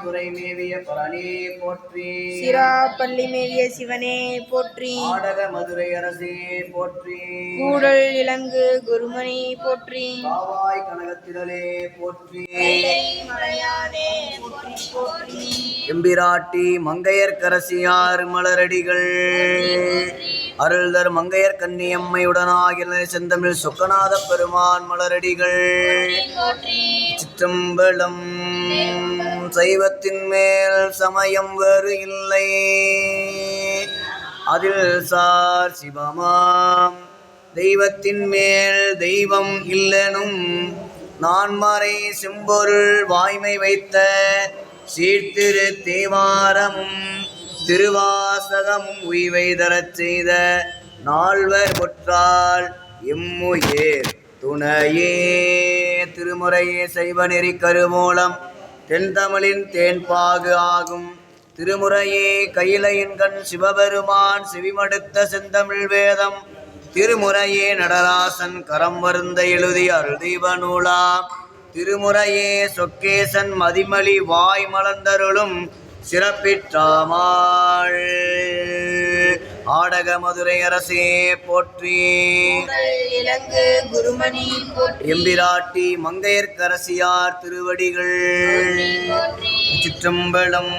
துறை மேவிய பரணி போற்றி. சிராப்பள்ளி மேவிய சிவனே போற்றி. ஆடக மதுரை அரசே போற்றி. கூடல் இலங்கு குருமணி போற்றி. காவாய் கனகத்திரளே போற்றி. மலையானே போற்றி போற்றி. எம்பிராட்டி மங்கையர்க்கரசியார் மலரடிகள் அருள்தர் மங்கையர் கன்னியம்மையுடனாகிய செந்தமிழ் சொக்கநாத பெருமான் மலரடிகள். சிற்றம்பலம். சைவத்தின் மேல் சமயம் வேறு இல்லை, அதில் சார் சிவமாம். தெய்வத்தின் மேல் தெய்வம் இல்லெனும் நான்மறை செம்பொருள் வாய்மை வைத்த சீர்திரு தேவாரமும் திருவாசகமும் உய்வை தரச் செய்த நால்வர் ஒற்றால் எம்முயிர் துணையே. திருமுறையே சைவ நெறி கருமூலம் தென்தமிழின் தேன்பாகு ஆகும். திருமுறையே கையிலையின்கண் சிவபெருமான் செவிமடுத்த செந்தமிழ் வேதம். திருமுறையே நடராசன் கரம் வருந்த எழுதி அருள் தீப நூலாம். திருமுறையே சொக்கேசன் மதிமலி வாய் மலர்ந்தருளும் சிறப்பிற்றாமாள். ஆடக மதுரை அரசே போற்றி. இலங்கு குருமணி போற்றி. எம்பிராட்டி மங்கையர்க்கரசியார் திருவடிகள். சிற்றம்பலம்.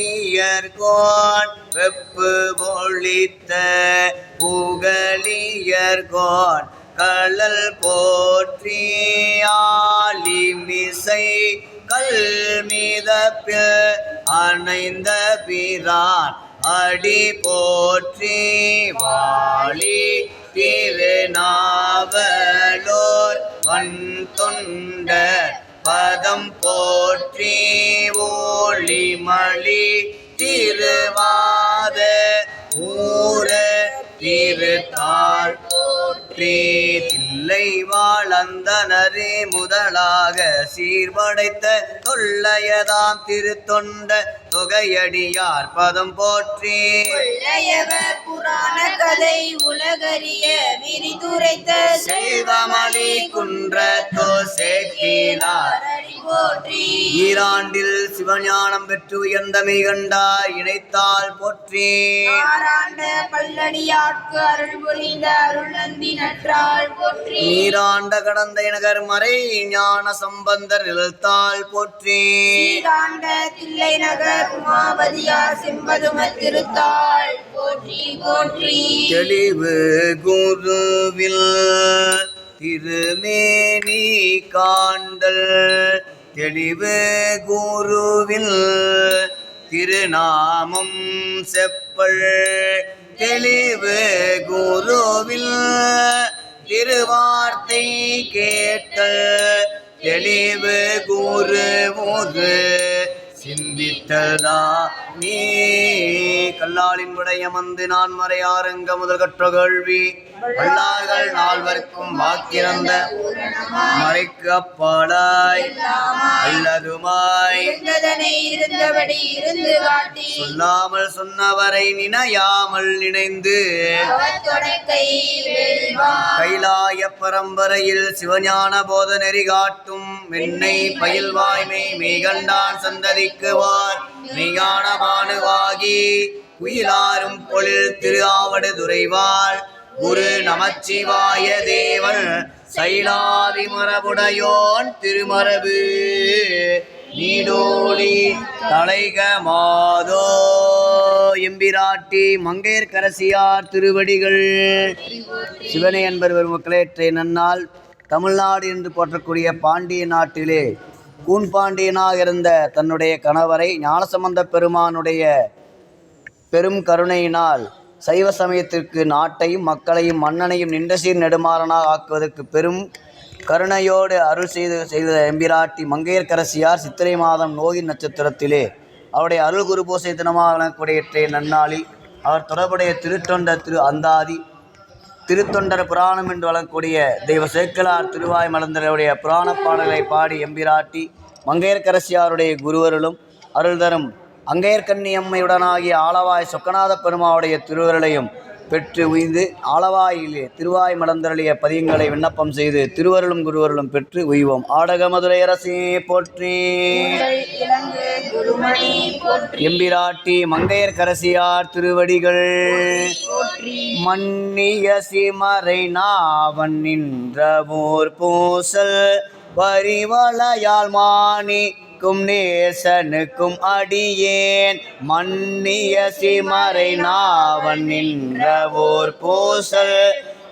ஊழியர்கோன் வெப்பு ஒழித்த புகழியர்கோன் கழல் போற்றி. ஆலிமிசை கல் மீதப்பில் அணைந்த பிரான் அடி போற்றி. வாழி திருநாவலோர் வன் தொண்டர் பதம் போற்றி. ஓளிமளி திருவாத ஊர திருத்தாள் போற்றி. தில்லை வாழந்தனரே முதலாக சீர்படைத்த தொல்லையதாம் திருத்தொண்ட தொகையடியார் பதம் போற்றி. புராண கதை உலகறிய விரிதுரைத்த செல்வமலி குன்றத்தோ சேக்கினார் போற்றி. ஈராண்டில் சிவஞானம் பெற்று உயர்ந்த மெய்கண்டார் இணைத்தால் போற்றி. ஆராண்ட பல்லடியாட்கு அருள் புரிந்த அருள் நந்தி நற்றாள் போற்றி. நீராண்ட கடந்த நகர் மறை ஞான சம்பந்தர் நிலத்தால் போற்றி. நீராண்ட தில்லை நகர் உமாபதியார் செம்பதும திருத்தாள் போற்றி போற்றி. தெளிவு குருவில் திருமேனி காண்டல். தெளிவு குருவில் திருநாமம் செப்பல். தெளிவு குருவில் திருவார்த்தை கேட்டல். தெளிவு குரு முது சிந்தித்ததா நீ. கல்லாளின் விடயமந்து நான் மறையாரங்க முதல் கற்ற கேள்வி வல்லார்கள் நால்வர்க்கும் வாக்கிறந்த மறைக்கு அப்பாடாய் அல்லதுமாய் இருந்தபடி இருந்து காட்டி சொல்லாமல் சொன்னவரை நினையாமல் நினைந்து கைலாய பரம்பரையில் சிவஞான போத நெறி காட்டும் மென்னை பயில்வாய்மை மெய்கண்டான் சந்ததிக்குவார் மெய்யான பானுவாகி குயிலாரும் பொழில் திரு ஆவடு துறைவாள் குரு நமச்சிவாய தேவன் சைலாதி மரபுடையோன் திருமரபு நீடோழி தலைக மாதோ. எம்பிராட்டி மங்கையர்க்கரசியார் திருவடிகள். சிவனை என்பர் பெருமக்களே, நன்னால் தமிழ்நாடு என்று போற்றக்கூடிய பாண்டிய நாட்டிலே கூன்பாண்டியனாக இருந்த தன்னுடைய கணவரை ஞானசம்பந்த பெருமானுடைய பெரும் கருணையினால் சைவ சமயத்திற்கு நாட்டையும் மக்களையும் மன்னனையும் நின்ற சீர் நெடுமாறனாக ஆக்குவதற்கு பெரும் கருணையோடு அருள் செய்த எம்பிராட்டி மங்கையர்க்கரசியார் சித்திரை மாதம் நோகி நட்சத்திரத்திலே அவருடைய அருள் குரு பூசை தினமாக வழங்கக்கூடிய நன்னாளில் அவர் தொடர்புடைய திருத்தொண்டர் திரு அந்தாதி திருத்தொண்டர் புராணம் என்று வழங்கக்கூடிய தெய்வ சேக்கலார் திருவாய் மலர்ந்தருடைய புராண பாடல்களை பாடி எம்பிராட்டி மங்கையர்க்கரசியாருடைய குருவருளும் அருள் தரும் அங்கையர்கண்ணி அம்மையுடனாகிய ஆளவாய் சொக்கநாத பெருமாவுடைய திருவருளையும் பெற்று உய்ந்து ஆலவாயிலே திருவாய் மலர்ந்தருளிய பதியங்களை விண்ணப்பம் செய்து திருவருளும் குருவருளும் பெற்று உய்வோம். ஆடக மதுரை அரசே போற்றி. எம்பிராட்டி மங்கையர்க்கரசியார் திருவடிகள் மன்னிய சிமறை நாவன் நின்றவோர் பூசல் வரிவளையால் மாணிக்கும் நேசனுக்கும் அடியேன் மன்னிய சிமறை நாவன் நின்றவோர் பூசல்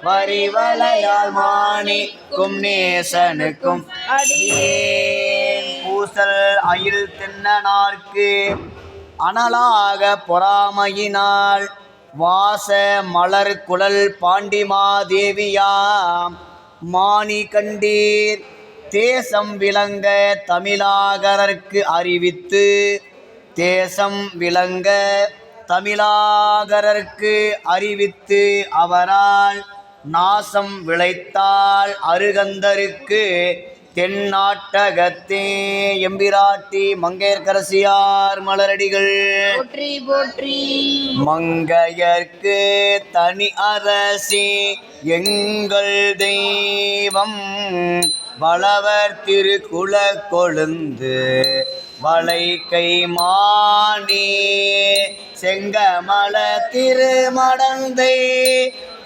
வரிவளையால் மாணிக்கும் நேசனுக்கும் அடியேன் பூசல் அயில் தென்னனார்க்கு அனலாக பொறாமையினால் வாச மலர் குழல் பாண்டிமாதேவியாம் மானி கண்டீர் தேசம் விளங்க தமிழாகரர்க்கு அறிவித்து தேசம் விளங்க தமிழாகரர்க்கு அறிவித்து அவரால் நாசம் விளைத்தால் அருகந்தருக்கு தென்னாட்டகத்தே எம்பிராட்டி மங்கையர்க்கரசியார் மலரடிகள் போற்றி போற்றி. மங்கையர்க்கு தனி அரசி எங்கள் தெய்வம் வளவர் திருக்குல கொழுந்து வளைக்கை மாணி செங்கமல திருமடந்தை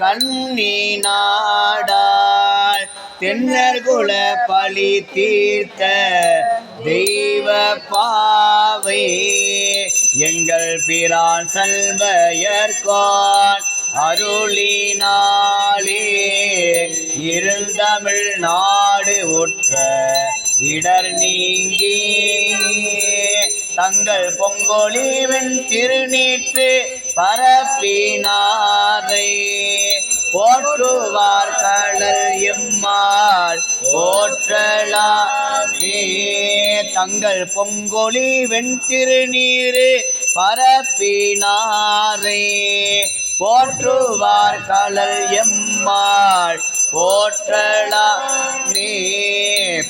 கண்ணி நாடாள் தென்னர்குல பழி தீர்த்த தெய்வ பாவை எங்கள் பிரான் செல்வயர்கோன் அருளினாலே இருந்தமிழ் நாடு உற்ற இடர் நீங்கி தங்கள் பொங்கொழிவெண் திருநீற்று பரப்பினாரை போற்றுவார் கடல் எம்மாள் போற்றலாமே தங்கள் பொங்கொழி வெண்திருநீரு பரப்பினாரே போற்றுவார் கடல் எம்மாள் போற்றலாமே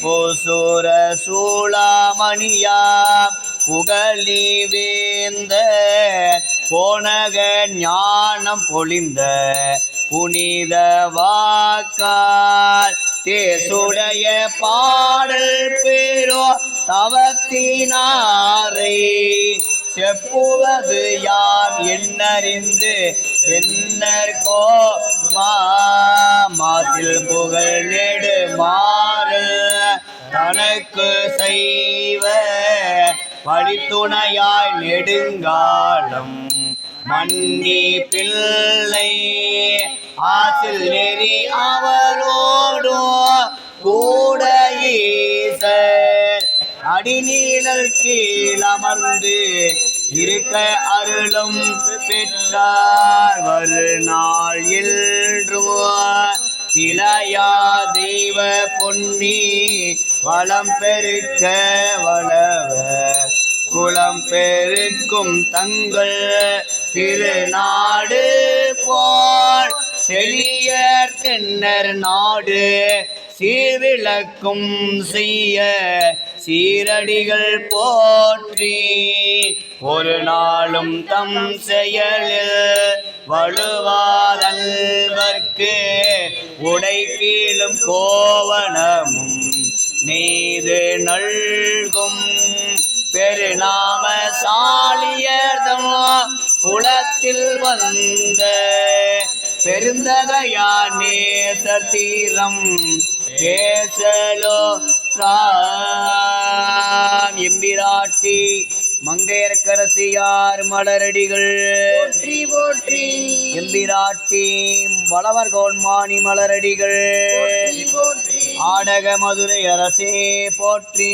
போசுர சூளாமணியா புகழி வேந்த போனக ஞானம் பொழிந்த புனித வாக்கால் தேசுடைய பாடல் பேரோ தவத்தினாரை செப்புவது யாம் என்னறிந்து தென்னர்கோ மாசில் புகழ் நெடு மாறு தனக்கு செய்வ வழித்துணையாய் நெடுங்காலம் மன்னி பிள்ளை ஆசில் நெறி அவரோடு கூட ஈசர் அடிநீழல் கீழ் அமர்ந்து இருக்க அருளும் பெற்றார் வருநாள் இன்று இளையா தெய்வ பொன்னி வளம் பெருக்க வளவ குலம் பெருக்கும் தங்கள் திருநாடு போல் செழியர் தென்னர் நாடு சீர்விளக்கும் செய்ய சீரடிகள் போற்றி ஒரு நாளும் தம் செயலில் வலுவாதல்வர்க்கு உடை கீழும் கோவணமும் நெய்து நல்கும் பெருநாம சாலியர்தம் குலத்தில் வந்த பெருந்தகையார் நேசர் தீரம் பேசலோ எம்பிராட்டி மங்கையர்க்கரசியார் மலரடிகள் போற்றி போற்றி. எம்பிராட்டி வளவர் கோன்மானி மலரடிகள் போற்றி போற்றி. ஆடக மதுரை அரசே போற்றி.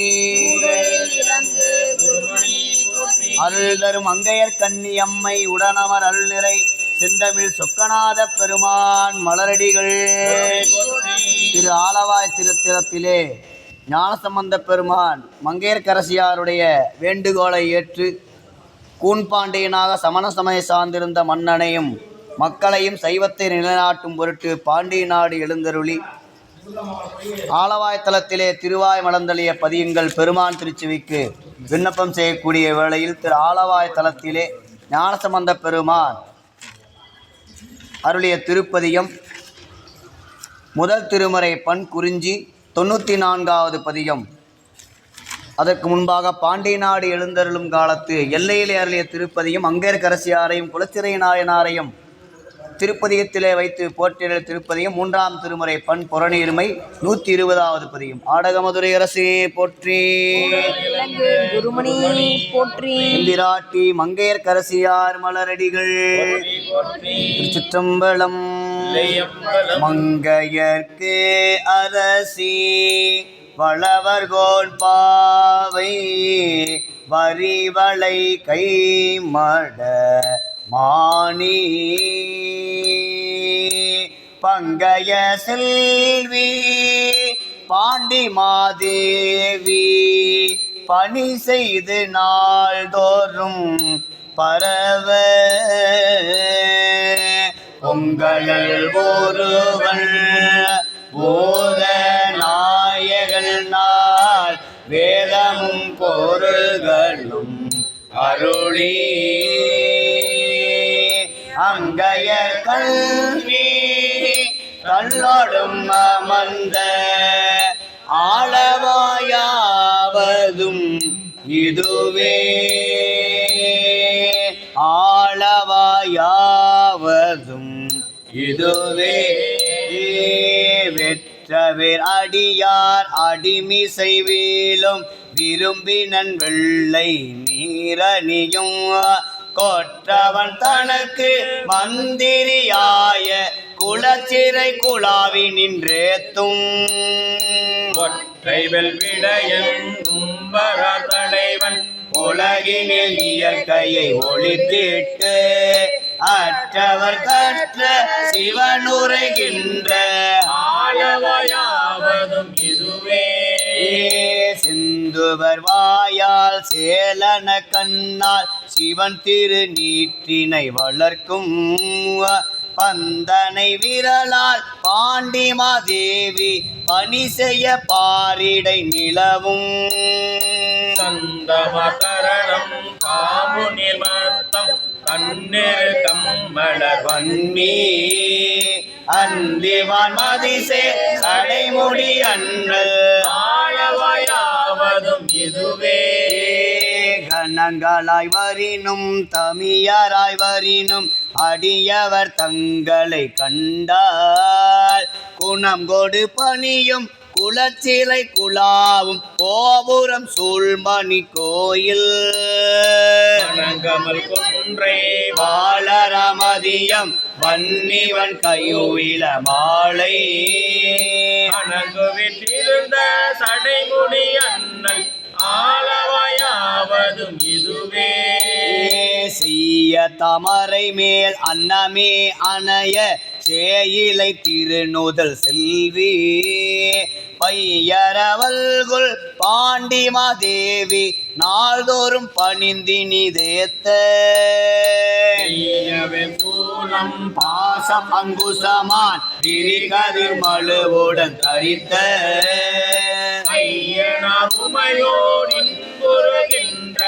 அருள் தரும் மங்கையர் கண்ணி அம்மை உடனமர் அருள்நிறை செந்தமிழ் சொக்கநாத பெருமான் மலரடிகள். திரு ஆலவாய் திருத்தலத்திலே ஞானசம்பந்த பெருமான் மங்கையர்க்கரசியாருடைய வேண்டுகோளை ஏற்று கூன்பாண்டியனாக சமண சமய சார்ந்திருந்த மன்னனையும் மக்களையும் சைவத்தை நிலைநாட்டும் பொருட்டு பாண்டிய நாடு எழுந்தருளி ஆலவாய் தலத்திலே திருவாய் மலர்ந்தளிய பதியுங்கள் பெருமான் திருச்சுவிக்கு விண்ணப்பம் செய்யக்கூடிய வேளையில் திரு ஆலவாய் தலத்திலே ஞானசம்பந்த பெருமான் அருளிய திருப்பதியம் முதல் திருமறை பண் குறிஞ்சி 94வது பதியம். அதற்கு முன்பாக பாண்டிய நாடு எழுந்தருளும் காலத்து எல்லையிலே அருளிய திருப்பதியும் அங்கேற்கரசியாரையும் குலச்சிறை நாயனாரையும் திருப்பதியத்திலே வைத்து போற்றிய திருப்பதியும் 3ஆம் திருமுறை பண் புறநீர்மை 120வது பதியம். ஆடகமதுரை அரசே போற்றி, குருமணி போற்றி, எம்பிராட்டி மங்கையர்க்கரசியார் மலரடிகள் திருச்சிற்றம்பலம். மங்கையர்க்கு அரசி வளவர்கோன் பாவை வரிவளை கைமட மாணி பங்கைய செல்வி பாண்டி மாதேவி பணி செய்து நாள்தோறும் பரவ பொங்கல் ஒருவன் போத நாயகன் நாள் வேதமும் பொருள்களும் அருளி அங்கைய கல்வி கண்ணோடும் அமர்ந்த ஆளவாயாவதும் இதுவே ஆளவாயாவதும் இதுவே வெற்றவேர் அடியார் அடிமிசை வீழும் விரும்பினன் வெள்ளை நீரணியும் கொற்றவன் தனக்கு மந்திரியாய குலச்சிறை குழாவி நின்றேத்தும் ஒற்றைவல் விடையன் கும்பர தலைவன் உலகினில் இயற்கையை ஒளித்திட்டு அற்றவர் கற்ற சிவனுரைகின்ற ஆளவையாவதும் இதுவே சிந்துவர் வாயால் சேலன கண்ணால் சிவன் திரு நீற்றினை வளர்க்கும் பந்தனை விரலால் பாண்டிமாதேவி பணி செய்ய பாரிடை நிலவும் சந்தமகரணம் காமுனில் மத்தம் கண்ணீர் கம்மலர் வன்மீ அந்திவான் மதிசே சடைமுடி அண்ணல் ஆளவையாவதும் இதுவே கணங்களாய் வரினும் தமியராய் வரினும் அடியவர் தங்களை கண்டால் குணம் கொடு பணியும் குலச்சிலை குழாவும் கோபுரம் சூழ்மணி கோயில் கமல் குன்றை வாழரமதியம் வன்னிவன் கையுயில மாலை அணங்குவிட்டிருந்த சடைமுடி அண்ணல் ஆளவையாவதும் இதுவே செய்ய தமரை மேல் அன்னமே அணைய சேயிலை திருநுதல் செல்வி பையரவல்குள் பாண்டிமாதேவி நாள்தோறும் பணிந்தினி தேத்த சூலம் பாசம் அங்குசமான் திரிகதிர் மழுவுடன் தரித்த ஐயனார் உமையோரின் குறுகின்ற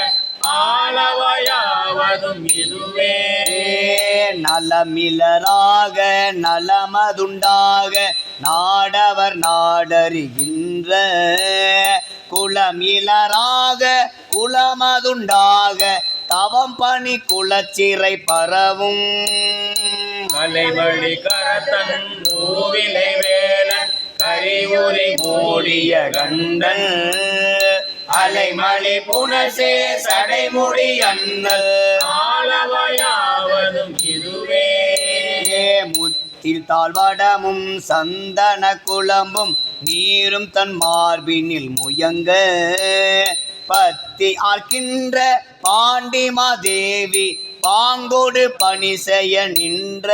ஆளவையாவதும் இதுவே நலமிலராக நலமதுண்டாக நாடவர் நாடறிகின்ற குலமிலராக குலமதுண்டாக தவம் பணி குலச்சிறை பரவும் கலைவழி கரத்தன் மூவிலை வேலன் கரிவுரி மூடிய கண்டன் அலைமலி புனசே சடைமுடி அண்ணல் ஆளவையாவதும் இதுவே முத்தில் தாழ்வடமும் சந்தன குழம்பும் நீரும் தன் மார்பினில் முயங்க பத்தி ஆர்க்கின்ற பாண்டிமாதேவி பாங்கோடு பணி செய்ய நின்ற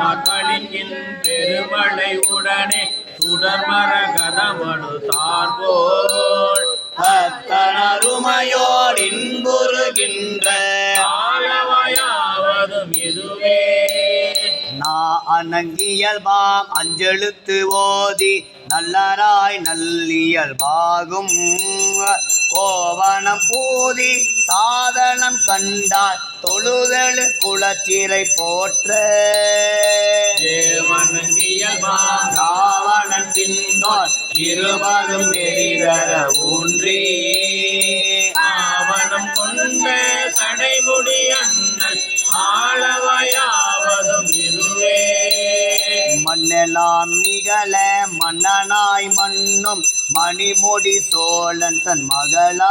மக்களின் பெருமழை உடனே சுடர்மர கதமனு தார்போல் அத்தனருமையோர் இன்புறுகின்ற ஆளவையாவதும் இதுவே அணங்கியல்பாம் அஞ்செழுத்து ஓதி நல்லராய் நல்லியல்பாகும் கோவணம் பூதி சாதனம் கண்டார் தொழுதழு குலச்சிறை போற்ற தேவனங்கியல்பாம் ராவணன் தின்னோர் இருவரும் நெறிதர ஊன்றி ஆவணம் கொண்ட சடைமுடி அண்ணல் ஆளவையாவதும் இதுவே மண்ணெல்லாம் நிகழ மன்னனாய் மன்னும் மணிமுடி சோழன் தன் மகளா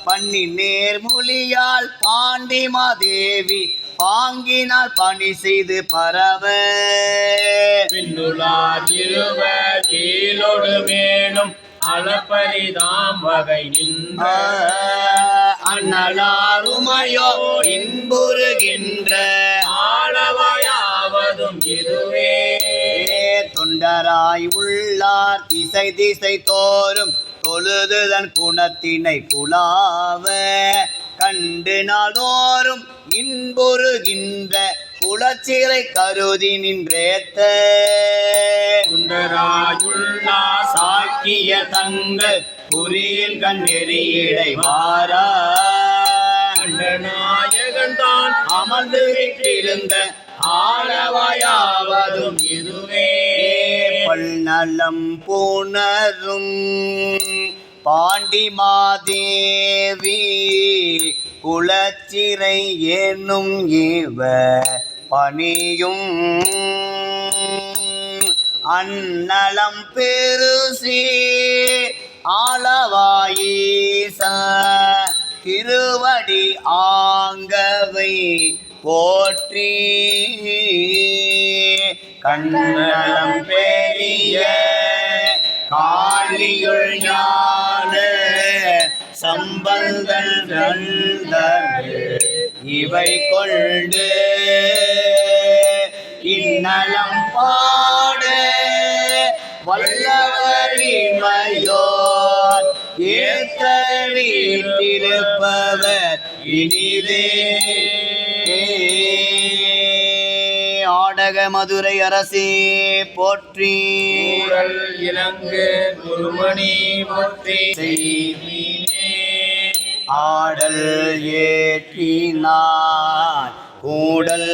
பண்ணி நேர்மொழியால் பாண்டிமாதேவி பாங்கினால் பணி செய்து பரவ பின்னுளார் இருவர் கீழோடு மேலும் அளப்பரிதாம் வகை நின்ற அண்ணலாருமையோ இன்புறுகின்ற ஆளவையாவதும் இதுவே தொண்டராய் உள்ளார் திசை திசை தோறும் தொழுதுதன் குணத்தினை குலாவ கண்டு நாள்தோறும் இன்புறுகின்ற குலச்சிறை கருதி நின்றேத்த குண்டராயுள்ளா சாக்கிய தங்கள் குறியில் கண்ணெறியிடை மாறா நாயகன் தான் அமர்ந்து விட்டிருந்த ஆளவாயாவதும் இதுவே பல்நலம் பூணரும் பாண்டிமாதேவி குலச்சிறை என்னும் இவ பணியும் அன்னலம் பெருசி ஆளவாயீச திருவடி ஆங்கவை போற்றி கண்ணலம் பெரிய காளியுள் ஞான சம்பந்தல் இவை கொண்டு இன்னலம் பாட வல்லவர் இமையோர் ஏத்த வீட்டிருப்பவர் இனிதே ஆடக மதுரை அரசே போற்றி கூடல் இலங்கு குருமணி போற்றி ஆடல் ஏற்றினார் கூடல்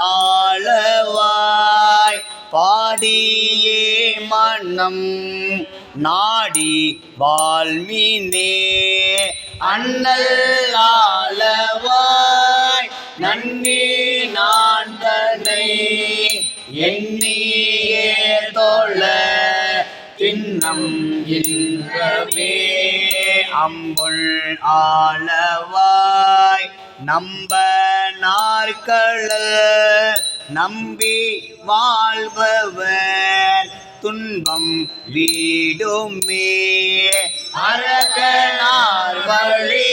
ஆளவாய் பாடியே மன்னம் நாடி வால்மீனே அண்ணல் ஆளவாய் நன்னி நான் தன்னை எண்ணியே தோழ தின்னம் இன்றவே அம்புள் ஆளவாய் நம்ப நாற்கள நம்பி வாழ்பவர் துன்பம் வீடுமே அரக்கனார் வழி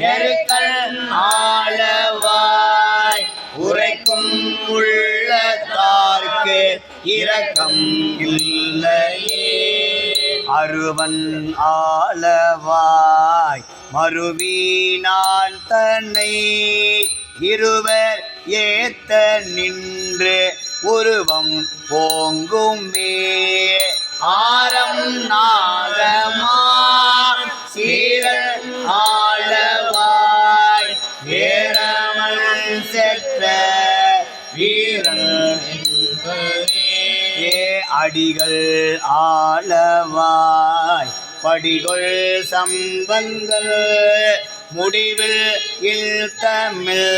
நெருக்கல் ஆளவாய் உரைக்கும் உள்ளத்தார்க்கு இரக்கம் இல்லையே அருவன் ஆளவாய் மறுவினான் தன்னை இருவர் ஏத்த நின்று உருவம் போங்குமே ஆரம் நாகமா சீரன் ஆளவாய் வேரமல் செற்ற வீரன் ஏ அடிகள் ஆளவாய் படிகள் சம்பந்தல் முடிவில் இல்தமிழ்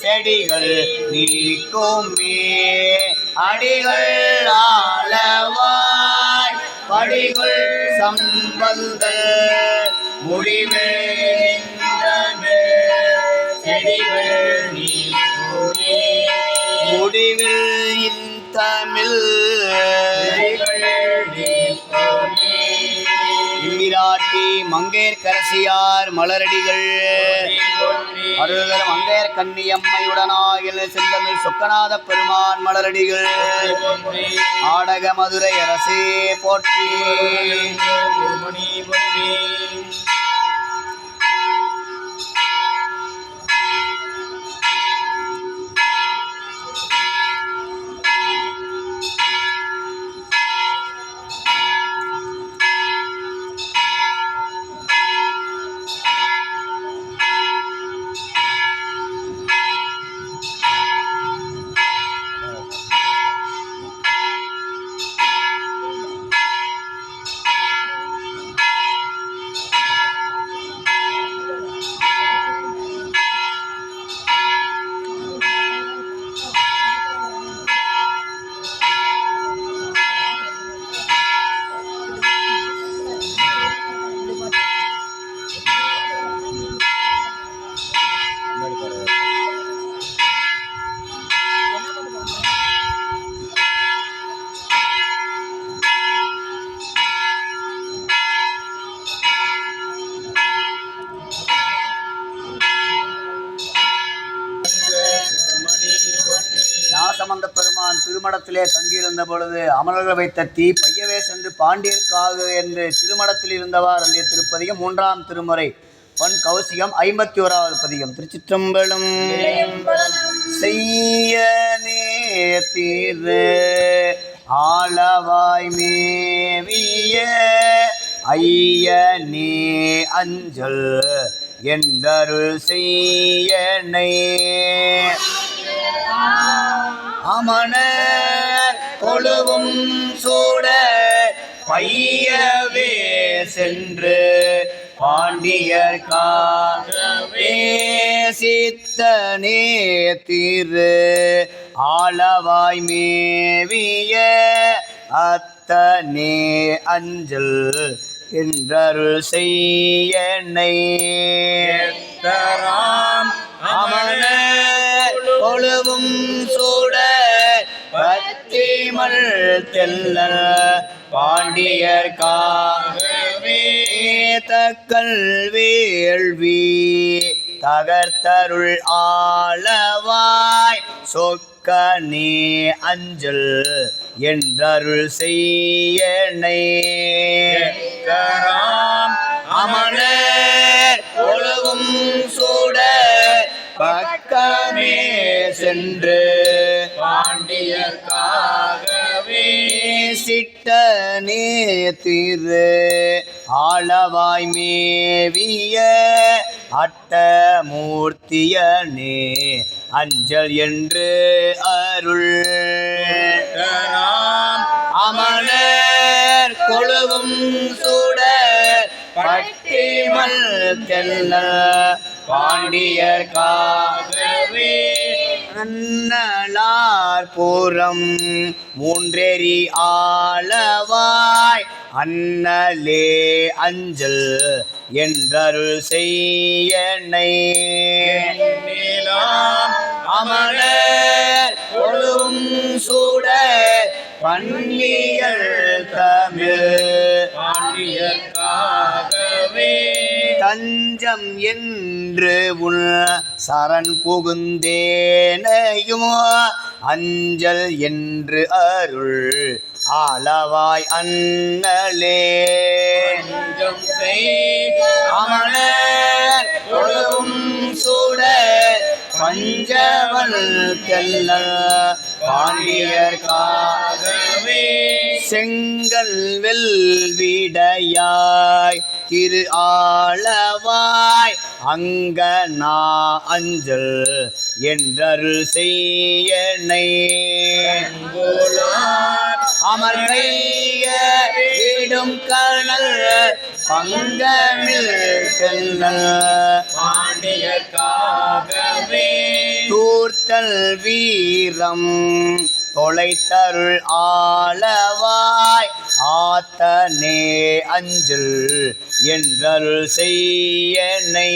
செடிகள் நீக்குமே அடிகள் ஆளவாய் படிகள் சம்பந்தல் முடிவில் செடிகள் நீக்குமே முடிவில் இன்தமிழ் இம்மிராட்டி மங்கையர்க்கரசியார் மலரடிகள் அருள்தர் மங்கையர் கன்னியம்மையுடனாயில் செந்தமிழ் சொக்கநாத பெருமான் மலரடிகள் ஆடக மதுரை அரசே போற்றி குருமணி போற்றி திருமணத்திலே தங்கியிருந்த பொழுது அமரர்கள் வைத்த தீ பையவே சென்று பாண்டியர்க்காக என்று திருமணத்தில் இருந்தவார் அಲ್ಲಿய திருப்பதிகம் 3ஆம் திருமுறை பண் கௌசிகம் 51வது பதிகம். திருச்சிற்றம்பலம். செய்யனே திரு ஆளவாய் மேவிய ஐயனே அஞ்சல் என்றருள் செய்யனை அமணர் கொழுவும் சூட பையவே சென்று பாண்டியர்காகவே சித்தனே திரு ஆளவாய் மேவிய அத்தனே அஞ்சல் என்றருள் செய்யனை அமணர் கொழுவும் சூட பத்திமல் தெல்ல பாண்டியர்காகவே தக்கல் வேள்வி தகர்த்தருள் ஆளவாய் சொக்கனே அஞ்சல் என்றருள் செய்யனை அமணர் கொழுவும் சூட பக்கமே சென்று பாண்டியர்காகவே சிட்டனே திரு ஆளவாய் மேவிய அட்டமூர்த்தியனே அஞ்சல் என்று அருள் அமணர் கொழுவும் சூட பட்டிமல் தெல்ல பாண்டியர்காகவே அன்னலார் புறம் மூன்றெறி ஆளவாய் அன்னலே அஞ்சல் என்றருள் செய்யனை அமணர் கொழுவும் சூட பன்னியல் தமிழ் பாண்டியர்காகவே தஞ்சம் என்று உள் சரண் புகுந்தேனையும் அஞ்சல் என்று அருள் ஆளவாய் அண்ணலே அமணர் கொழுவும் சூட பஞ்சவல் தெல்ல பாண்டியர்காகவே செங்கல் வெல்விடையாய் திரு ஆளவாய் அங்கனா அஞ்சல் என்றருள் செய்யனை அமர்கைய இடும் கணல் பங்கமில் தென்னல் பாண்டியர்காகவே தூர்த்தல் வீரம் தொலைத்தருள் ஆளவாய் ஆத்தனே அஞ்சல் என்றருள் செய்யனை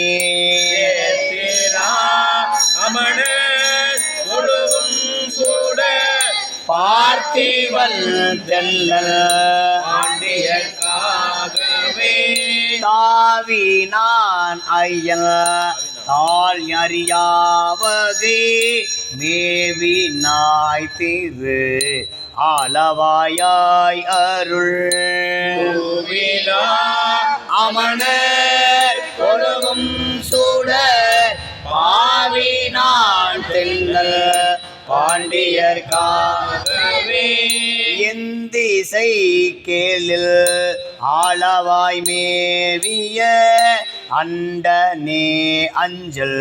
அமணர் கொழுவும் சூட பார்த்திவல் தெல்லல் பாண்டியர்காகவே தாவினான் ஐயன் தாள் அறியாவது மேவி நாய் திரு ஆளவாயாய் அருள் அமணர் கொழுவும் சூட பாவினான் தென்னல் பாண்டியர்காகவே எந்திசை கேளில் ஆளவாய் மேவிய அண்டனே அஞ்சல்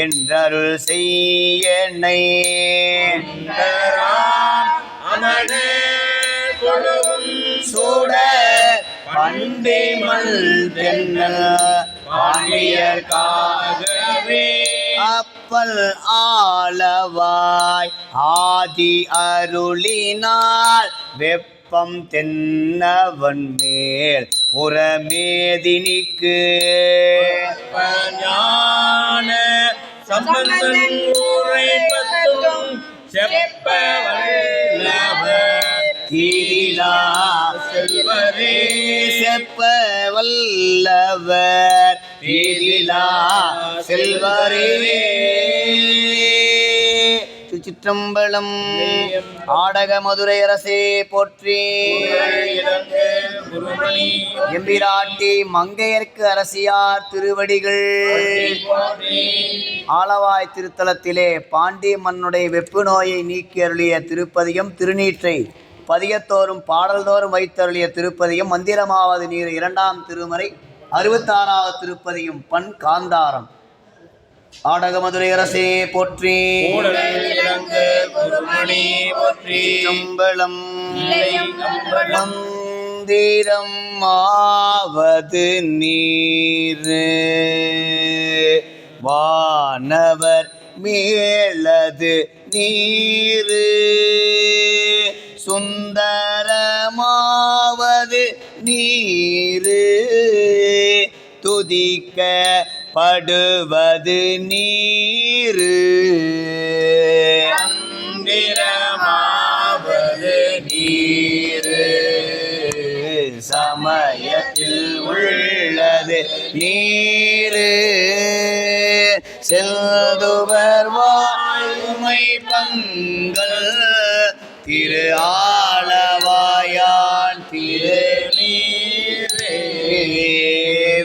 என்றருள் செய்யனை அமணர் கொழுவும் சூட பண்டிமல் தென்னல் பாண்டியர்காகவே அப்பல் ஆளவாய் ஆதி அருளினால் வெப்பம் தென்னவன் மேல் உரமேதினிக்கு ஞான சம்பந்தன் ஊரை பத்தும் செப்பவல்லவர் தீரிலா செல்வரே செப்ப வல்லவர் தீரிலா செல்வரே. திருச்சிற்றம்பலம். ஆடக மதுரை அரசே போற்றி. இலங்கு குருமணி எம்பிராட்டி மங்கையர்க்கு அரசியார் திருவடிகள். ஆலவாய் திருத்தலத்திலே பாண்டி மன்னுடைய வெப்பு நோயை நீக்கி அருளிய திருப்பதிகம் திருநீற்றை பதியத்தோறும் பாடல்தோறும் வைத்தருளிய திருப்பதிகம் மந்திரமாவது நீர். இரண்டாம் திருமறை 66வது திருப்பதியும் பண் காந்தாரம். ஆடக மதுரை அரசே போற்றி. இலங்கு குருமணி போற்றி. சிற்றம்பலம். மந்திரம் ஆவது நீர் வானவர் மேலது நீர் சுந்தரமாவது நீர் துதிக்கப்படுவது நீர் மந்திரமாவது நீர் சமயத்தில் உள்ளது நீர் செல்துவர் வாழ்மை பங்கள் திரு ஆலவாயான் திரு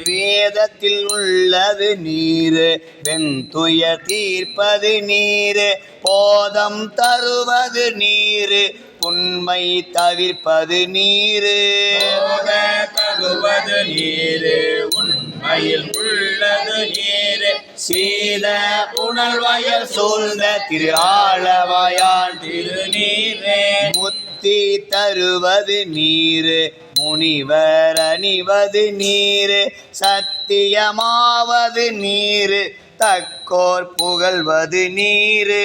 வேதத்தில் உள்ளது நீர் வெண்துய தீர்ப்பது நீர் போதம் தருவது நீர் உண்மை தவிர்ப்பது நீர் தருவது நீர் உண்மையில் உள்ளது நீர் சீத புனல் வயல் சூழ்ந்த திரு ஆலவாயான் திருநீரே முத்தி தருவது நீர் முனிவர் அணிவது நீர் சத்தியமாவது நீர் தக்கோர் புகழ்வது நீர்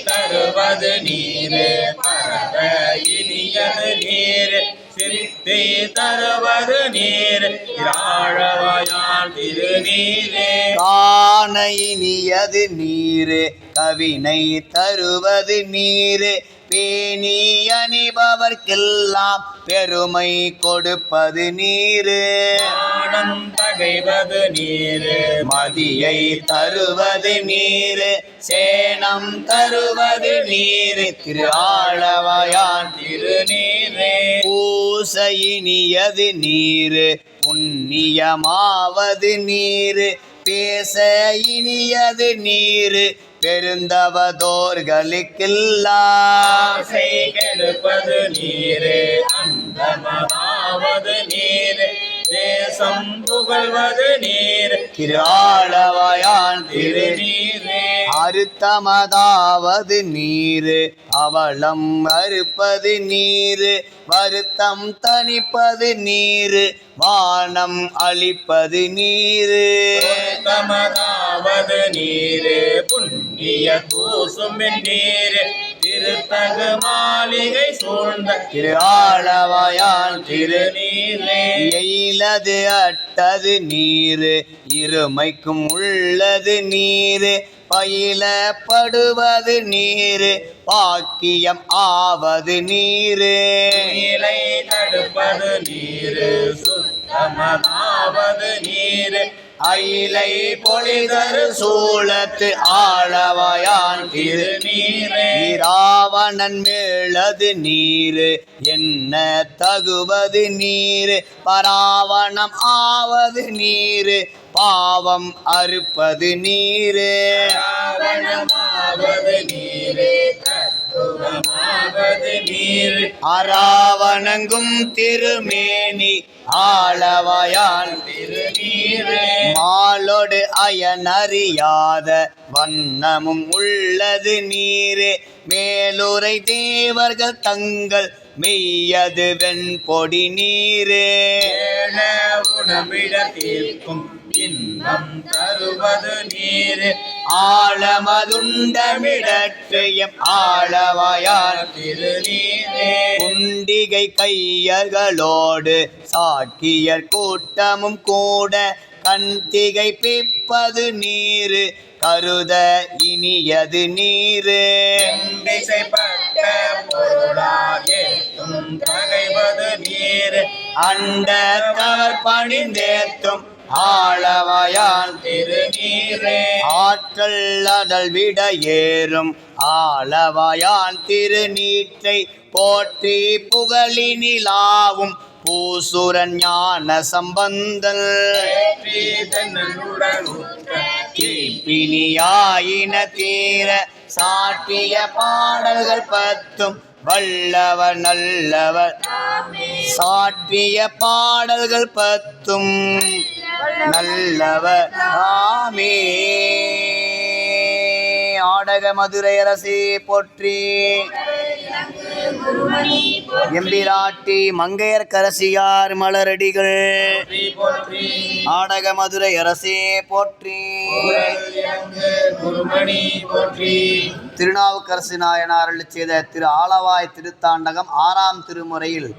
தருவது நீர் பரவ இனியது நீர் சித்தி தருவது நீர் ஆழவாயான் திருநீரே காண இனியது நீர் கவினை தருவது நீர் பேணி அணிபவர்க்கெல்லாம் பெருமை கொடுப்பது நீர் தகைவது நீர் மதியை தருவது நீர் சேனம் தருவது நீர் திரு ஆழவாயான் திருநீரே பூசையினியது நீர் புண்ணியமாவது நீர் பேச இனியது நீர் பெருந்தவதோர்களுக்கெல்லாம் கெடுப்பது நீர் அந்தமாவது நீர் தேசம் புகழ்வது நீர் திரு ஆலவாயான் திருநீரே அறுத்தமதாவது நீர் அவலம் அறுப்பது நீர் வருத்தம் தணிப்பது நீர் வானம் அளிப்பது நீர் தமதாவது நீர் புண்ணிய பூசும் நீர் திருத்தகு மாளிகை சூழ்ந்த திரு ஆலவாயான் திருநீரே எயிலது அட்டது நீர் இருமைக்கும் உள்ளது நீர் பயிலப்படுவது நீர் பாக்கியம் ஆவது நீர் நீலை தடுப்பது நீர் சுத்தமதாவது நீர் அயிலை பொழிதரு சூழத்து ஆளவாயான் திருநீரே ராவணன் மேலது நீர் என்ன தகுவது நீர் பராவணம் ஆவது நீர் பாவம் அறுப்பது நீர் ராவணமாவது நீர் தத்துவமாவது நீர் அராவணங்கும் திருமேனி ஆளவாயான் திருநீரே மாலோடு அயனறியாத வண்ணமும் உள்ளது நீர் மேலுரை தேவர்கள் தங்கள் மெய்யது வெண்பொடி நீர் உணவிடத்திற்கும் இன்பம் தருவது நீர் ஆழமதுண்டமிடற்றையும் ஆளவாயான் திருநீரே குண்டிகை கையர்களோடு சாக்கியர் கூட்டமும் கூட கண்திகை பிப்பது நீர் கருத இனியது நீர் திசைப்பட்ட பொருளாகும் தகைவது நீர் அண்டத்தவர் பணிந்தேத்தும் ஆளவாயான் திருநீரே ஆற்றல் அதழ் விட ஏறும் ஆளவாயான் திருநீற்றை போற்றி புகழினிலாவும் பூசுரன் ஞான சம்பந்தன் தீப்பினியாயின தீர சாற்றிய பாடல்கள் பத்தும் வல்லவர் நல்லவர் சாற்றிய பாடல்கள் பத்தும் நல்லவர் ஆமே. ஆடக மதுரை அரசே போற்றி. எம்பிராட்டி மங்கையர்க்கரசியார் மலரடிகள் ஆடக மதுரை அரசே போற்றி. திருநாவுக்கரசு நாயனார் அருளிச் செய்த திரு ஆலவாய் திருத்தாண்டகம் 6ஆம் திருமுறையில்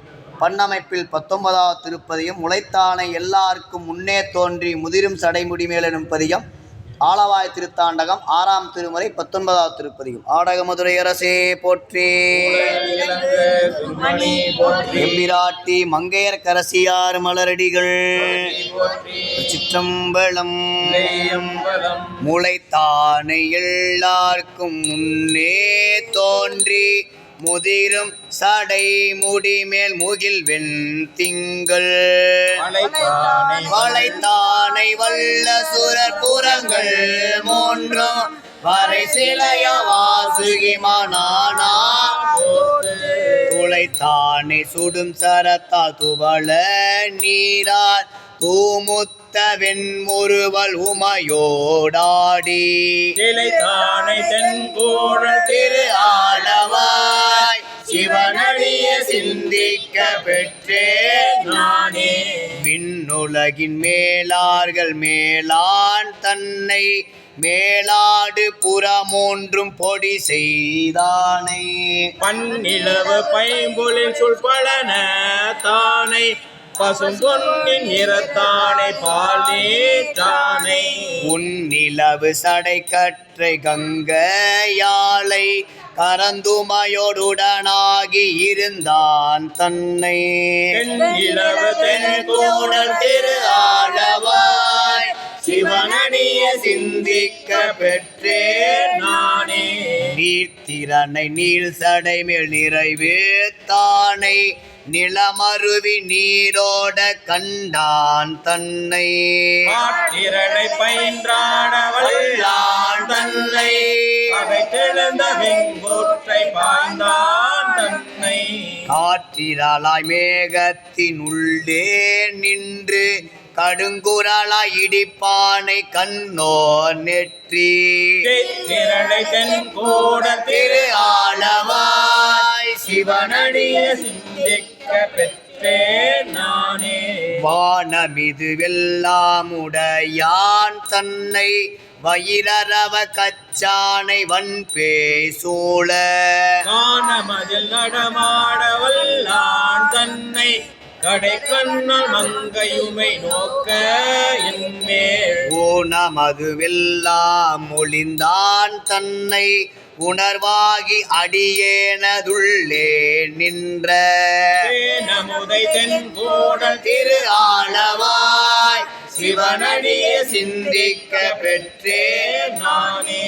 பண்ணமைப்பில் 19வது திருப்பதியும் முளைத்தானை எல்லாருக்கும் முன்னே தோன்றி முதிரும் சடைமுடி மேலெனும் பதியம் ஆலவாய் திருத்தாண்டகம் 6ஆம் திருமுறை 19வது திருப்பதியும். ஆடக மதுரை அரசே போற்றி. எம்பிராட்டி மங்கையர்க்கரசியார் மலரடிகள் சிற்றம்பலம். முளைத்தானை எல்லாருக்கும் முன்னே தோன்றி முதிரும் சடை முடிமேல் முகில் வெண் திங்கள் வளைத்தானை வல்ல சுரர் புறங்கள் மூன்றும் வரை சிலைய வாசுகிமானா துளைத்தானை சுடும் சரத்தால் துவள நீரார் தூமுத்த வெண்முறுவல் உமையோடாடி கிளைத்தானை தென்கோடல் திரு ஆளவாய் சிவனடிய சிந்திக்க பெற்றே நானே விண்ணுலகின் மேலார்கள் மேலான் தன்னை மேலாடு புறமூன்றும் பொடி செய்தானை பன்னிலவு பைம்பொழில் சொல்பலன தானை பசும் பொன்னின் நிறத்தானை பால் நீத்தானை உன்னிலவு சடை கற்றை கங்கையாளை கரந்துமையோடுடனாகி இருந்தான் தன்னை தென்னிலவு தென்கோடல் திரு ஆளவாய் சிவனடிய சிந்திக்க பெற்றே நானே நீர்த்திறனை நீர் சடை மேல் நிறைவு தானை நிலமருவி நீரோட கண்டான் தன்னை காட்டிரனை பயின்றாட வல்லான் தன்னை அவை தெழுந்த வெங்கோற்றை பாய்ந்தான் தன்னை காற்றிரலாய் மேகத்தின் உள்ளே நின்று கடுங்குரலாய் இடிப்பானை கண்ணோர் நெற்றி திரளை தென்கோட திரு ஆளவாய் சிவனடிய சிந்திக்க பெற்றே நானே வானமிது வெல்லாமுடையான் தன்னை வயிரரவ கச்சானை வன்பே சூழ காணமதில் நடமாட வல்லான் தன்னை கடை கண்ணல் மங்கையுமை நோக்க என்மேல் ஊனமது வெல்லாம் ஒளிந்தான் தன்னை உணர்வாகி அடியேனதுள்ளே நின்ற நமுதை தென்கோடல் திரு ஆளவாய் சிவனடிய சிந்திக்க பெற்றே நானே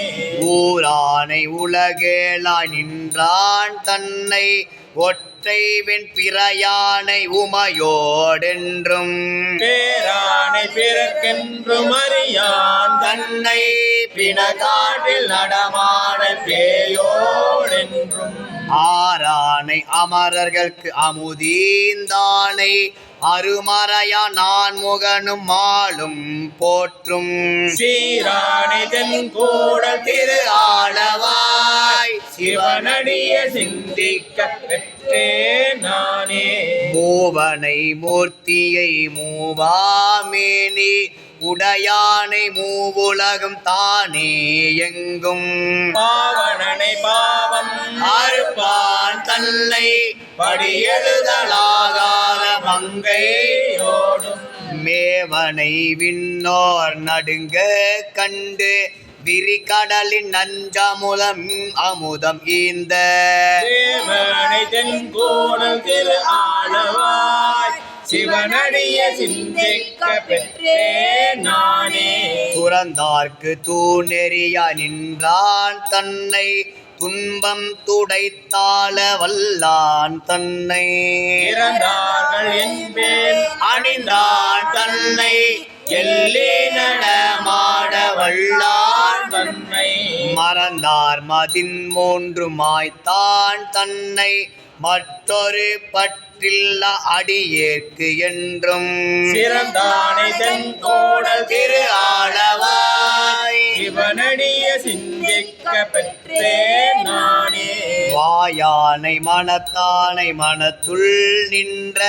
ஊரானை உலகேளாய் நின்றான் தன்னை ஒற்றை வெண் பிறையானை உமையோடென்றும் பேரானை பிறர்க்கென்றும் அறியான் தன்னை பிணகாட்டில் நடமாட பேயோடென்றும் ஆரானை அமரர்களுக்கு அமுதீந்தானை அருமறையா நான் முகனும் மாலும் போற்றும் சீரானை தென்கோடல் திரு ஆளவாய் சிவனடிய சிந்திக்க பெற்றே நானே மூவனை மூர்த்தியை மூவாமேனி உடையானை மூவுலகும் தானே எங்கும் பாவனனை பாவம் அறுப்பான் தன்னை படியெழுதலாகாத மங்கையோடும் மேவனை விண்ணோர் நடுங்க கண்டு விரிகடலின் நஞ்சமுதம் அமுதம் ஈந்த தேவனை தென்கோடல் திரு ஆளவாய் சிவனடிய சிந்திக்க பெற்றே நானே துறந்தார்க்கு தூணெறிய நின்றான் தன்னை துன்பம் துடைத்தாள வல்லான் தன்னை இறந்தார்கள் என்பேன் அணிந்தான் தன்னை எல்லே நடமாட வல்லான் தன்னை மறந்தார் மதின் மூன்று மாய்த்தான் தன்னை மற்றொரு பற்றில்ல அடியேற்கு என்றும் சிறந்தானை தென்கோடல் திரு ஆளவாய் சிவனடிய சிந்திக்க பெற்றேன் நானே வாயானை மனத்தானை மனத்துள் நின்ற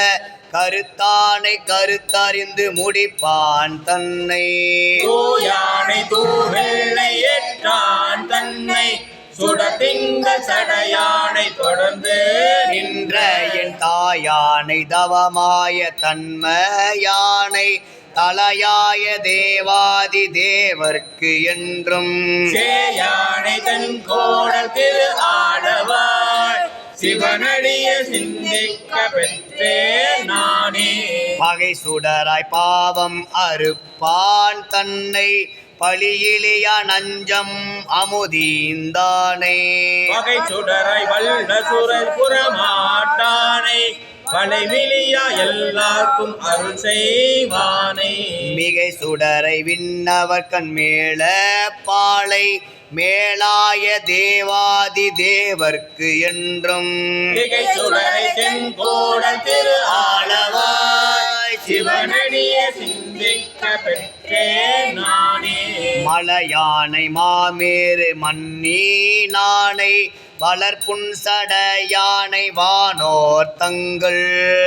கருத்தானை கருத்தறிந்து முடிப்பான் தன்னை தூயானை தூவெள்ளை ஏற்றான் தன்னை சுடதிங்க சடையானை தொடர்ந்து நின்ற என் தாயானை தவமாய தன்மையானை தலையாய தேவாதி தேவர்க்கு என்றும் சேயானை தென்கோடல் திரு ஆடவாய் சிவனடிய சிந்திக்க பெற்றேன் நானே பகை சுடராய் பாவம் அறுப்பான் தன்னை பழியிலிய நஞ்சம் அமுதீந்தானே பகை சுடரை வல்ல சுரர் புறமாட்டானை வளைவிலியா எல்லாருக்கும் அருள் செய்வானை மிகை சுடரை விண்ணவர் கண் மேல பாலை மேலாய தேவாதி தேவர்க்கு என்றும் திகை சுடரை தென்கோடல் திரு ஆளவாய் சிவனடிய சிந்திக்க பெற்றேன் நானே மலையானை மாமேறு மன்னி நானை வளர்ப்புன் சடையானை வானோர் தங்கள்